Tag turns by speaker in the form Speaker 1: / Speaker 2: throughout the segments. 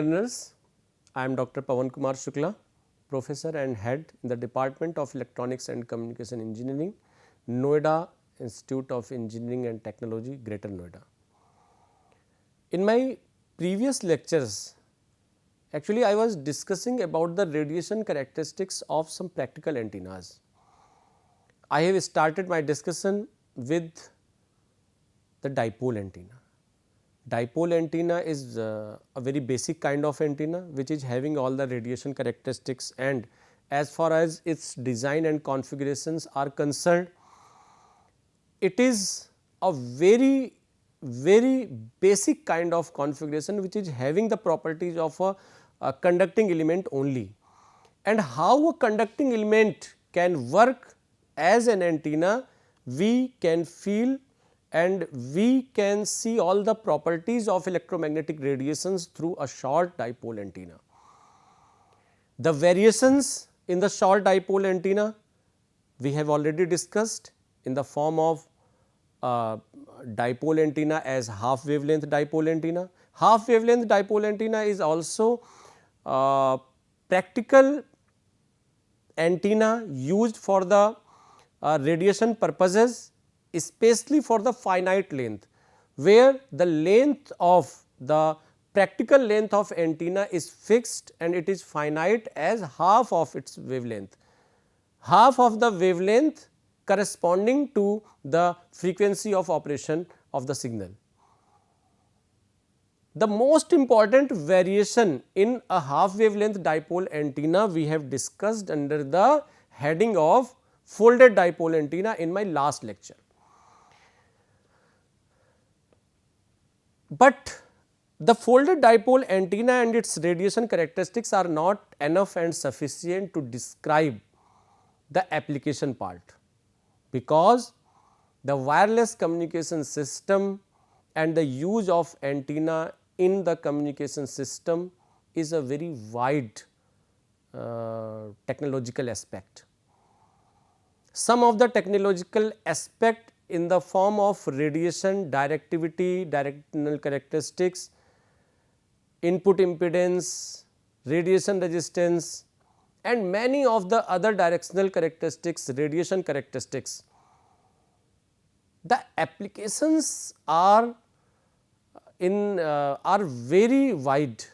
Speaker 1: learners, I am Dr. Pawan Kumar Shukla, Professor and Head in the Department of Electronics and Communication Engineering, Noida Institute of Engineering and Technology, Greater Noida. In my previous lectures, actually I was discussing about the radiation characteristics of some practical antennas. I have started my discussion with the dipole antenna. Dipole antenna is a very basic kind of antenna which is having all the radiation characteristics, and as far as its design and configurations are concerned, it is a very basic kind of configuration which is having the properties of a conducting element only. And how a conducting element can work as an antenna, we can feel and we can see all the properties of electromagnetic radiations through a short dipole antenna. The variations in the short dipole antenna we have already discussed in the form of dipole antenna as half wavelength dipole antenna. Half wavelength dipole antenna is also practical antenna used for the radiation purposes, especially for the finite length, where the length of the practical length of antenna is fixed and it is finite as half of its wavelength, half of the wavelength corresponding to the frequency of operation of the signal. The most important variation in a half wavelength dipole antenna we have discussed under the heading of folded dipole antenna in my last lecture. But the folded dipole antenna and its radiation characteristics are not enough and sufficient to describe the application part, because the wireless communication system and the use of antenna in the communication system is a very wide technological aspect. Some of the technological aspect in the form of radiation directivity, directional characteristics, input impedance, radiation resistance, and many of the other directional characteristics, radiation characteristics. The applications are very wide,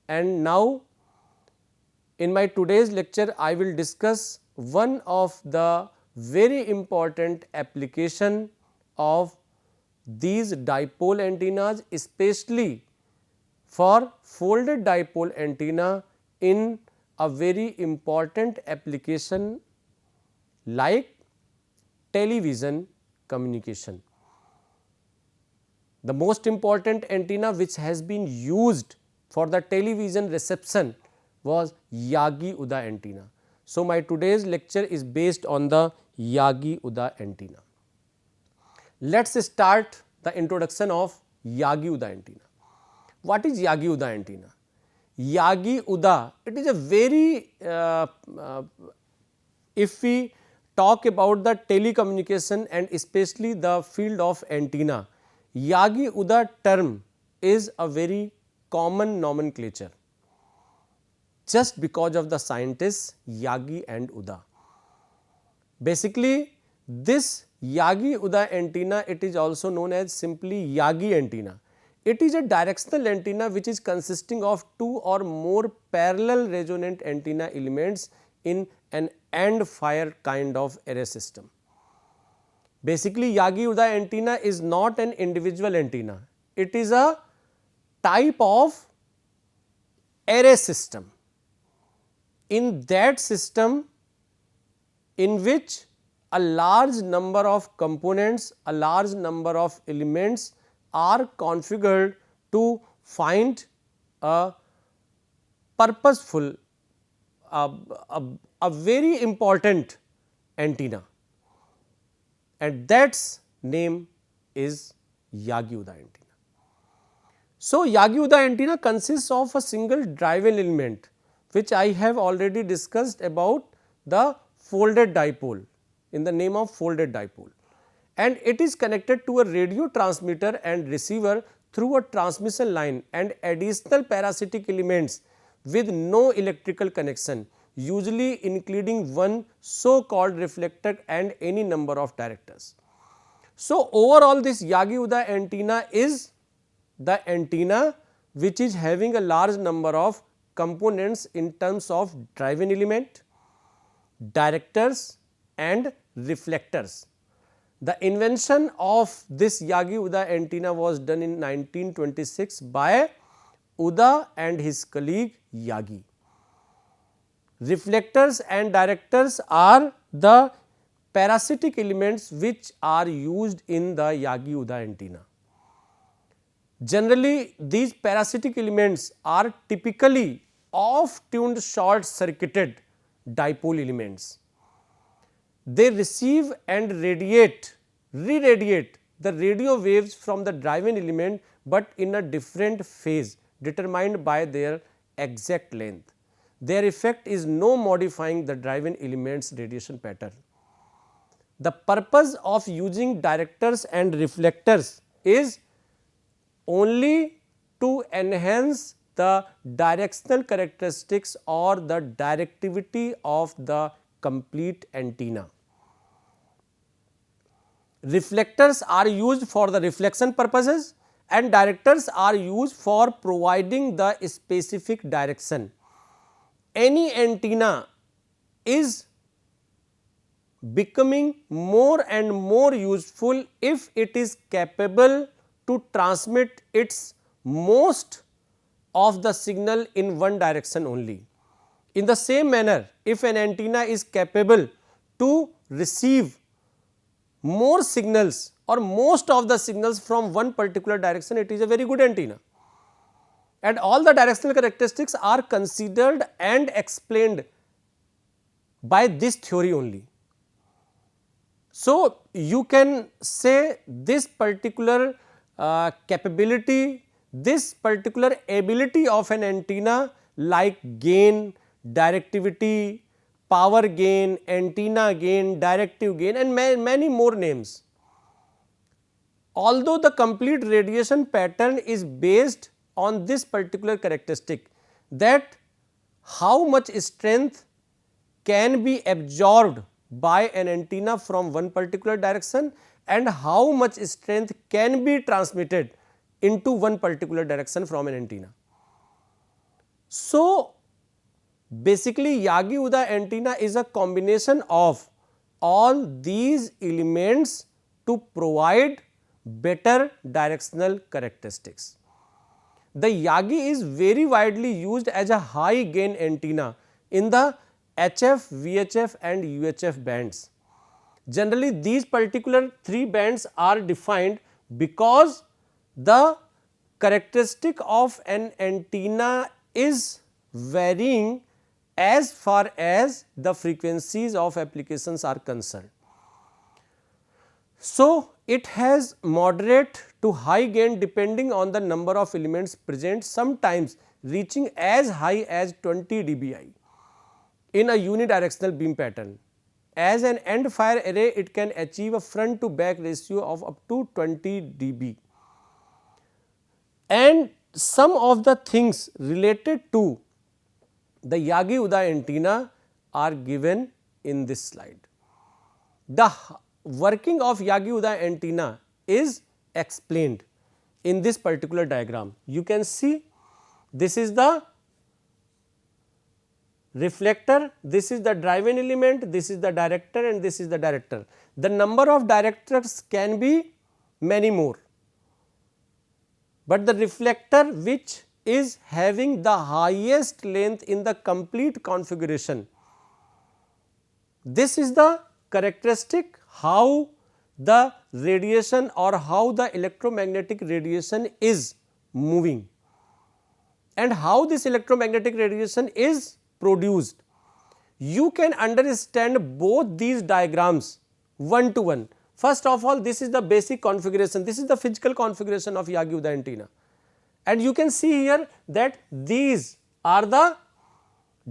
Speaker 1: and now in my today's lecture I will discuss one of the very important application of these dipole antennas, especially for folded dipole antenna in a very important application like television communication. The most important antenna which has been used for the television reception was Yagi-Uda antenna. So, my today's lecture is based on the Yagi-Uda antenna. Let us start the introduction of Yagi-Uda antenna. What is Yagi-Uda antenna? Yagi-Uda, it is a very, if we talk about the telecommunication and especially the field of antenna, Yagi-Uda term is a very common nomenclature just because of the scientists Yagi and Uda. Basically, this Yagi-Uda antenna, it is also known as simply Yagi antenna. It is a directional antenna which is consisting of two or more parallel resonant antenna elements in an end fire kind of array system. Basically, Yagi-Uda antenna is not an individual antenna, it is a type of array system. In that system, in which a large number of components, a large number of elements are configured to find a purposeful, a very important antenna, and that's name is Yagi-Uda antenna. So, Yagi-Uda antenna consists of a single driven element which I have already discussed about the folded dipole in the name of folded dipole, and it is connected to a radio transmitter and receiver through a transmission line and additional parasitic elements with no electrical connection, usually including one so called reflector and any number of directors. So, overall this Yagi-Uda antenna is the antenna which is having a large number of components in terms of driving element, directors and reflectors. The invention of this Yagi-Uda antenna was done in 1926 by Uda and his colleague Yagi. Reflectors and directors are the parasitic elements which are used in the Yagi-Uda antenna. Generally, these parasitic elements are typically off-tuned short circuited dipole elements. They receive and re-radiate the radio waves from the driving element, but in a different phase determined by their exact length. Their effect is no modifying the driving element's radiation pattern. The purpose of using directors and reflectors is only to enhance the directional characteristics or the directivity of the complete antenna. Reflectors are used for the reflection purposes and directors are used for providing the specific direction. Any antenna is becoming more and more useful if it is capable to transmit its most of the signal in one direction only. In the same manner, if an antenna is capable to receive more signals or most of the signals from one particular direction, it is a very good antenna. And all the directional characteristics are considered and explained by this theory only. So, you can say this particular capability, this particular ability of an antenna like gain, directivity, power gain, antenna gain, directive gain and many more names. Although the complete radiation pattern is based on this particular characteristic, that how much strength can be absorbed by an antenna from one particular direction and how much strength can be transmitted into one particular direction from an antenna. So, basically Yagi-Uda antenna is a combination of all these elements to provide better directional characteristics. The Yagi is very widely used as a high gain antenna in the HF, VHF and UHF bands. Generally, these particular three bands are defined because the characteristic of an antenna is varying as far as the frequencies of applications are concerned. So, it has moderate to high gain depending on the number of elements present, sometimes reaching as high as 20 dBi in a unidirectional beam pattern. As an end fire array, it can achieve a front to back ratio of up to 20 dB. And some of the things related to the Yagi-Uda antenna are given in this slide. The working of Yagi-Uda antenna is explained in this particular diagram. You can see this is the reflector, this is the driving element, this is the director and this is the director. The number of directors can be many more, but the reflector which is having the highest length in the complete configuration, this is the characteristic how the radiation or how the electromagnetic radiation is moving and how this electromagnetic radiation is produced. You can understand both these diagrams one to one. First of all, this is the basic configuration, this is the physical configuration of Yagi-Uda antenna, and you can see here that these are the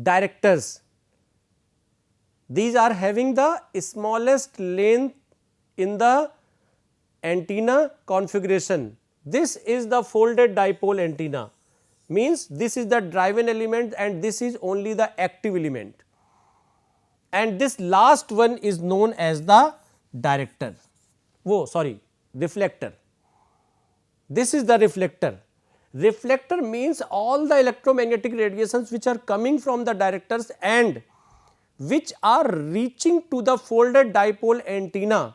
Speaker 1: directors. These are having the smallest length in the antenna configuration, this is the folded dipole antenna, means this is the driven element and this is only the active element, and this last one is known as the director, reflector. This is the reflector. Reflector means all the electromagnetic radiations which are coming from the directors and which are reaching to the folded dipole antenna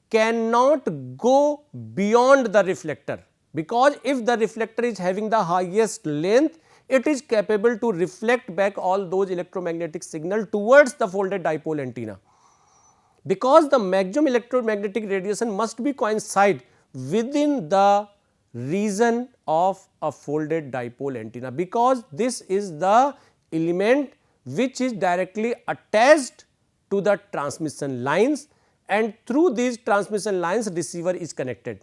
Speaker 1: cannot go beyond the reflector, because if the reflector is having the highest length, it is capable to reflect back all those electromagnetic signal towards the folded dipole antenna. Because the maximum electromagnetic radiation must be coincide within the region of a folded dipole antenna, because this is the element which is directly attached to the transmission lines, and through these transmission lines receiver is connected.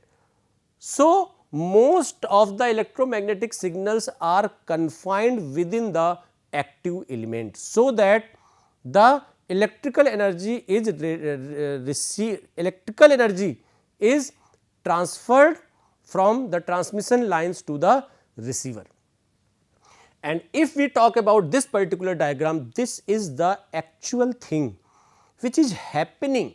Speaker 1: So, most of the electromagnetic signals are confined within the active element, so that the electrical energy is transferred from the transmission lines to the receiver. And if we talk about this particular diagram, this is the actual thing which is happening,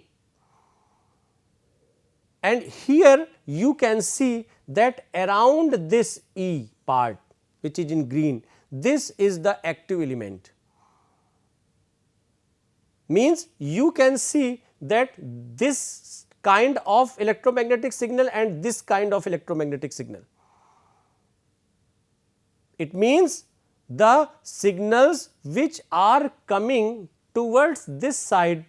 Speaker 1: and here you can see that around this E part which is in green, this is the active element, means you can see that this kind of electromagnetic signal and this kind of electromagnetic signal. It means the signals which are coming towards this side,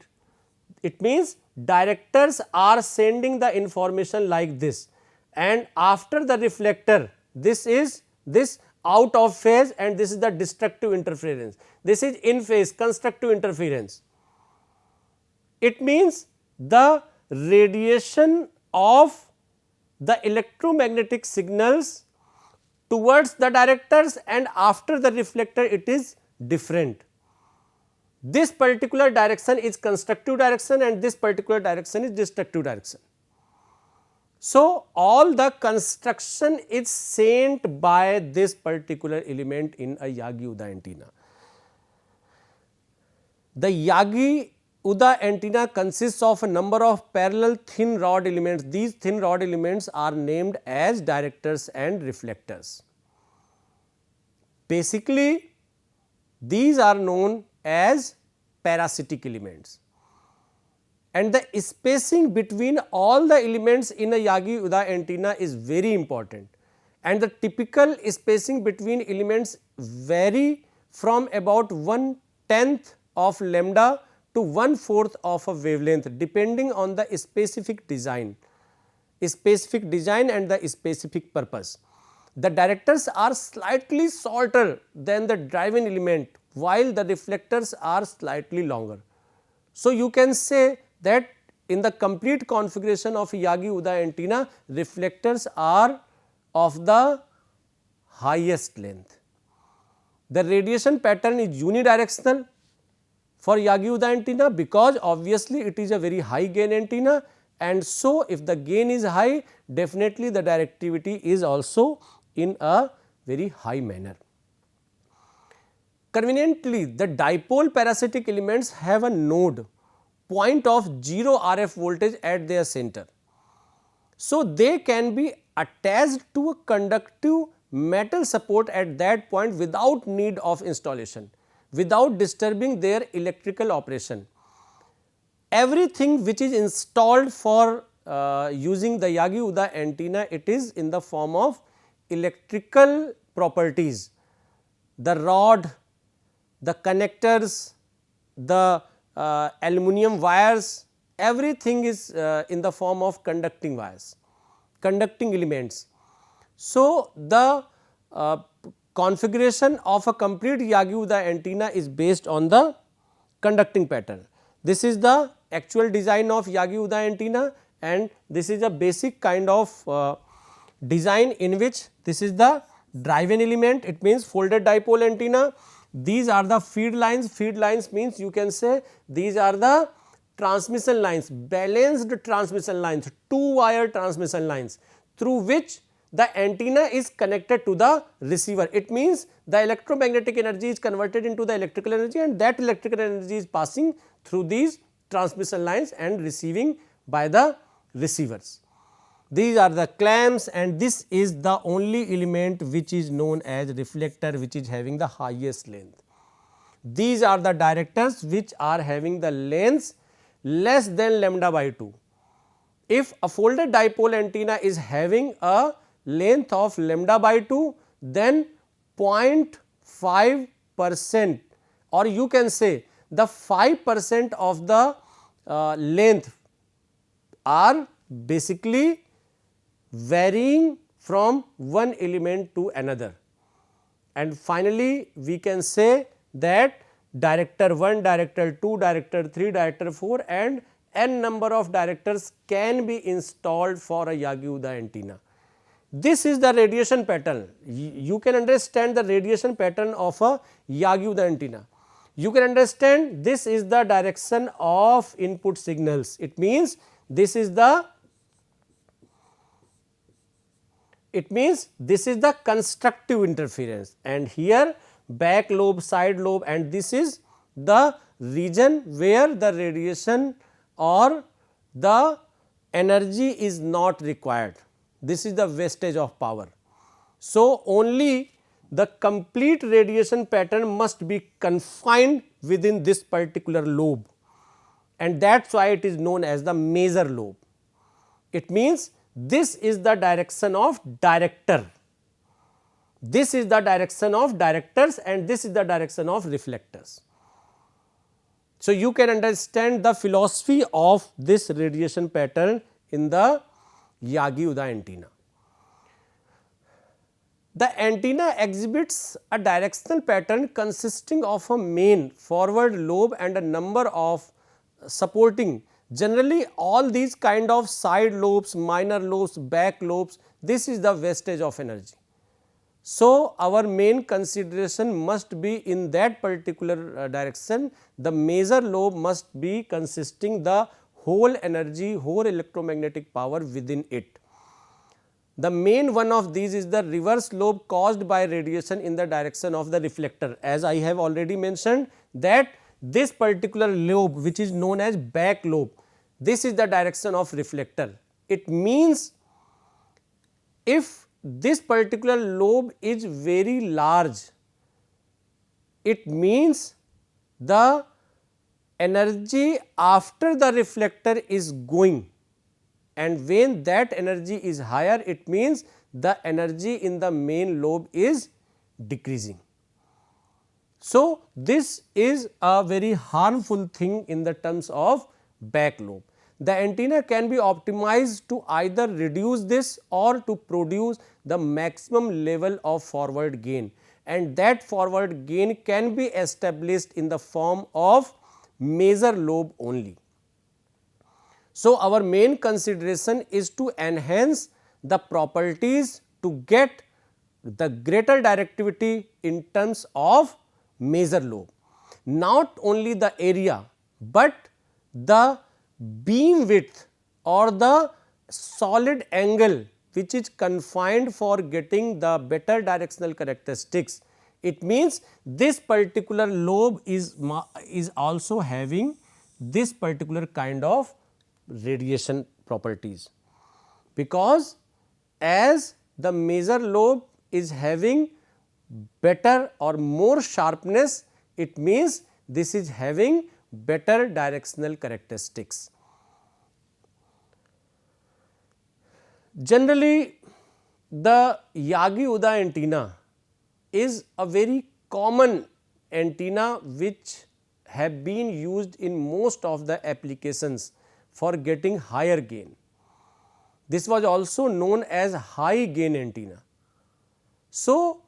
Speaker 1: it means directors are sending the information like this, and after the reflector, this is this out of phase and this is the destructive interference, this is in phase constructive interference. It means the radiation of the electromagnetic signals towards the directors and after the reflector, it is different. This particular direction is constructive direction and this particular direction is destructive direction. So, all the construction is sent by this particular element in a Yagi-Uda antenna. The Yagi-Uda antenna consists of a number of parallel thin rod elements. These thin rod elements are named as directors and reflectors. Basically, these are known as parasitic elements, and the spacing between all the elements in a Yagi-Uda antenna is very important, and the typical spacing between elements vary from about 1/10 of lambda to 1/4 of a wavelength, depending on the specific design and the specific purpose. The directors are slightly shorter than the driven element, while the reflectors are slightly longer. So, you can say that in the complete configuration of Yagi-Uda antenna, reflectors are of the highest length. The radiation pattern is unidirectional for Yagi-Uda antenna, because obviously it is a very high gain antenna, and so if the gain is high, definitely the directivity is also in a very high manner. Conveniently, the dipole parasitic elements have a node point of 0 RF voltage at their center. So, they can be attached to a conductive metal support at that point without need of installation, without disturbing their electrical operation. Everything which is installed for using the Yagi-Uda antenna, it is in the form of electrical properties. The rod, the connectors, the aluminum wires, everything is in the form of conducting wires, conducting elements. So, the configuration of a complete Yagi-Uda antenna is based on the conducting pattern. This is the actual design of Yagi-Uda antenna, and this is a basic kind of design in which this is the driven element, it means folded dipole antenna. These are the feed lines means you can say these are the transmission lines, balanced transmission lines, 2 wire transmission lines, through which the antenna is connected to the receiver. It means the electromagnetic energy is converted into the electrical energy, and that electrical energy is passing through these transmission lines and receiving by the receivers. These are the clamps, and this is the only element which is known as reflector, which is having the highest length. These are the directors which are having the lengths less than lambda by 2. If a folded dipole antenna is having a length of lambda by 2, then 0.5%, or you can say the 5% of the length are basically varying from one element to another. And finally, we can say that director 1, director 2, director 3, director 4 and n number of directors can be installed for a Yagi-Uda antenna. This is the radiation pattern. You can understand the radiation pattern of a Yagi-Uda antenna. You can understand this is the direction of input signals. It means this is the constructive interference, and here back lobe, side lobe, and this is the region where the radiation or the energy is not required. This is the wastage of power. So, only the complete radiation pattern must be confined within this particular lobe, and that is why it is known as the major lobe. It means this is the direction of director, this is the direction of directors, and this is the direction of reflectors. So, you can understand the philosophy of this radiation pattern in the Yagi-Uda antenna. The antenna exhibits a directional pattern consisting of a main forward lobe and a number of supporting. Generally, all these kind of side lobes, minor lobes, back lobes, this is the wastage of energy. So, our main consideration must be in that particular direction. The major lobe must be consisting the whole energy, whole electromagnetic power within it. The main one of these is the reverse lobe caused by radiation in the direction of the reflector. As I have already mentioned that this particular lobe, which is known as back lobe, this is the direction of reflector. It means if this particular lobe is very large, it means the energy after the reflector is going, and when that energy is higher, it means the energy in the main lobe is decreasing. So, this is a very harmful thing in the terms of back lobe. The antenna can be optimized to either reduce this or to produce the maximum level of forward gain, and that forward gain can be established in the form of major lobe only. So, our main consideration is to enhance the properties to get the greater directivity in terms of major lobe. Not only the area, but the beam width or the solid angle which is confined for getting the better directional characteristics. It means this particular lobe is also having this particular kind of radiation properties, because as the major lobe is having better or more sharpness, it means this is having better directional characteristics. Generally, the Yagi-Uda antenna is a very common antenna which have been used in most of the applications for getting higher gain. This was also known as high gain antenna. So,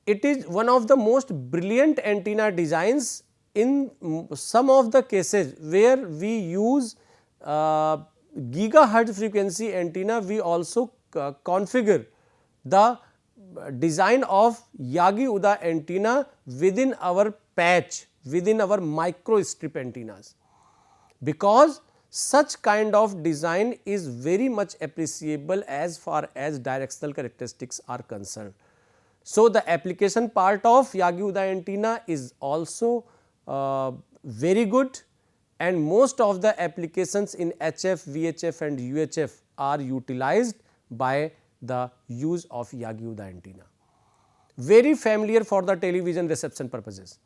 Speaker 1: it is one of the most brilliant antenna designs in some of the cases where we use gigahertz frequency antenna. We also configure the design of Yagi-Uda antenna within our patch, within our micro strip antennas, because such kind of design is very much appreciable as far as directional characteristics are concerned. So, the application part of Yagi-Uda antenna is also very good, and most of the applications in HF, VHF and UHF are utilized by the use of Yagi-Uda antenna. Very familiar for the television reception purposes,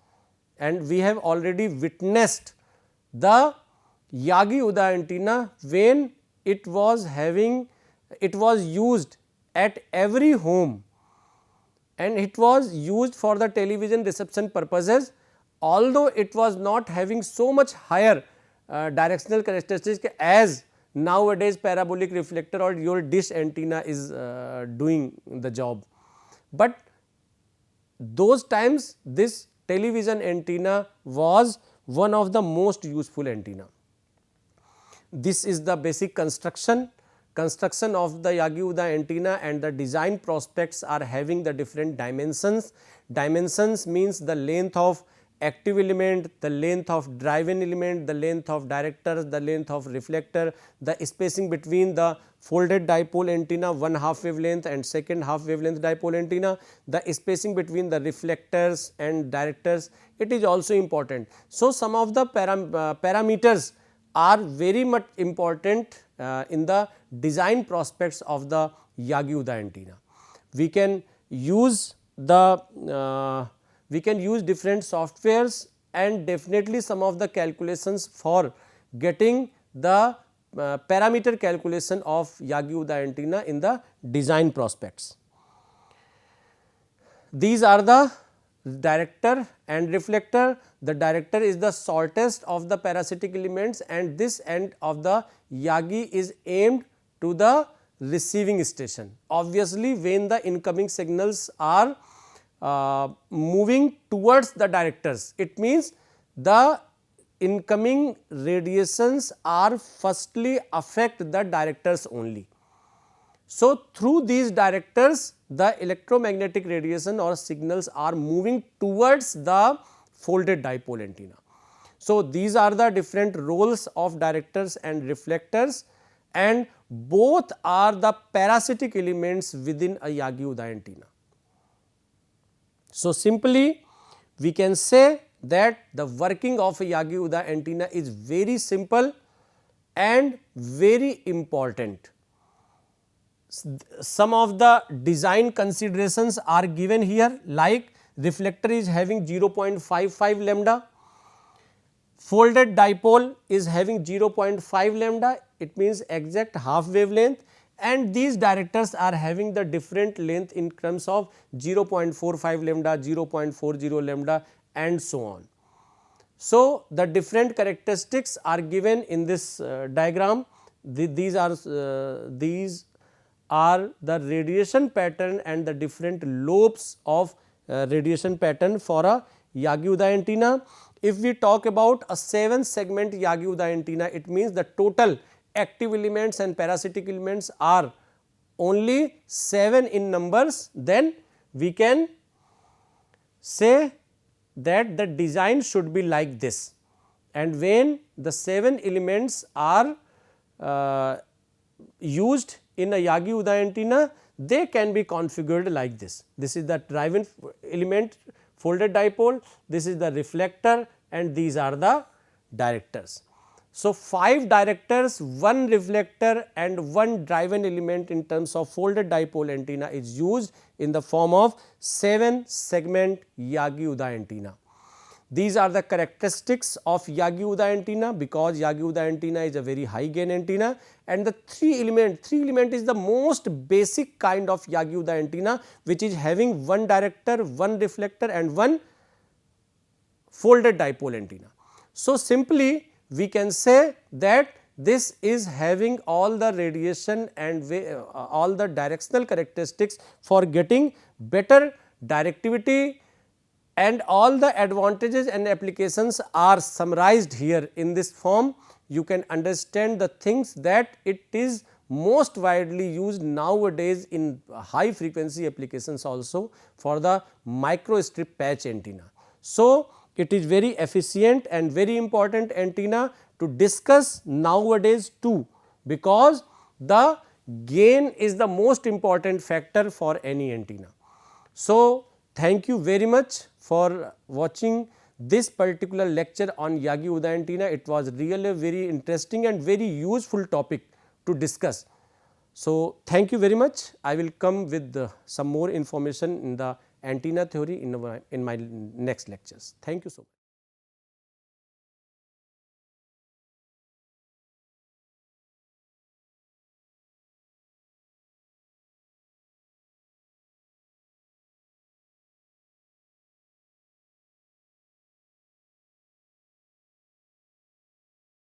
Speaker 1: and we have already witnessed the Yagi-Uda antenna when it was used at every home, and it was used for the television reception purposes, although it was not having so much higher directional characteristics as nowadays parabolic reflector or your dish antenna is doing the job. But those times this television antenna was one of the most useful antenna. This is the basic construction of the Yagi-Uda antenna, and the design prospects are having the different dimensions. Dimensions means the length of active element, the length of driven element, the length of directors, the length of reflector, the spacing between the folded dipole antenna one half wavelength and second half wavelength dipole antenna, the spacing between the reflectors and directors, it is also important. So, some of the parameters are very much important in the design prospects of the Yagi-Uda antenna. We can use different softwares, and definitely some of the calculations for getting the parameter calculation of Yagi-Uda antenna in the design prospects. These are the director and reflector. The director is the shortest of the parasitic elements, and this end of the Yagi is aimed to the receiving station. Obviously, when the incoming signals are moving towards the directors, it means the incoming radiations are firstly affect the directors only. So, through these directors the electromagnetic radiation or signals are moving towards the folded dipole antenna. So, these are the different roles of directors and reflectors, and both are the parasitic elements within a Yagi-Uda antenna. So, simply we can say that the working of a Yagi-Uda antenna is very simple and very important. Some of the design considerations are given here, like reflector is having 0.55 lambda, folded dipole is having 0.5 lambda, it means exact half wavelength, and these directors are having the different length in terms of 0.45 lambda, 0.40 lambda and so on. So, the different characteristics are given in this diagram. These are the radiation pattern and the different lobes of radiation pattern for a Yagi-Uda antenna. If we talk about a 7 segment Yagi-Uda antenna, it means the total active elements and parasitic elements are only 7 in numbers, then we can say that the design should be like this, and when the 7 elements are used in a Yagi-Uda antenna, they can be configured like this. This is the driven element folded dipole, this is the reflector, and these are the directors. So, 5 directors, 1 reflector and 1 driven element in terms of folded dipole antenna is used in the form of 7 segment Yagi-Uda antenna. These are the characteristics of Yagi-Uda antenna, because Yagi-Uda antenna is a very high gain antenna, and the 3 element is the most basic kind of Yagi-Uda antenna, which is having 1 director, 1 reflector and 1 folded dipole antenna. So, simply we can say that this is having all the radiation and all the directional characteristics for getting better directivity, and all the advantages and applications are summarized here in this form. You can understand the things that it is most widely used nowadays in high frequency applications also for the microstrip patch antenna. So, it is very efficient and very important antenna to discuss nowadays too, because the gain is the most important factor for any antenna. So, thank you very much for watching this particular lecture on Yagi Uda antenna. It was really a very interesting and very useful topic to discuss. So, thank you very much. I will come with some more information in the antenna theory in my next lectures. Thank you so much.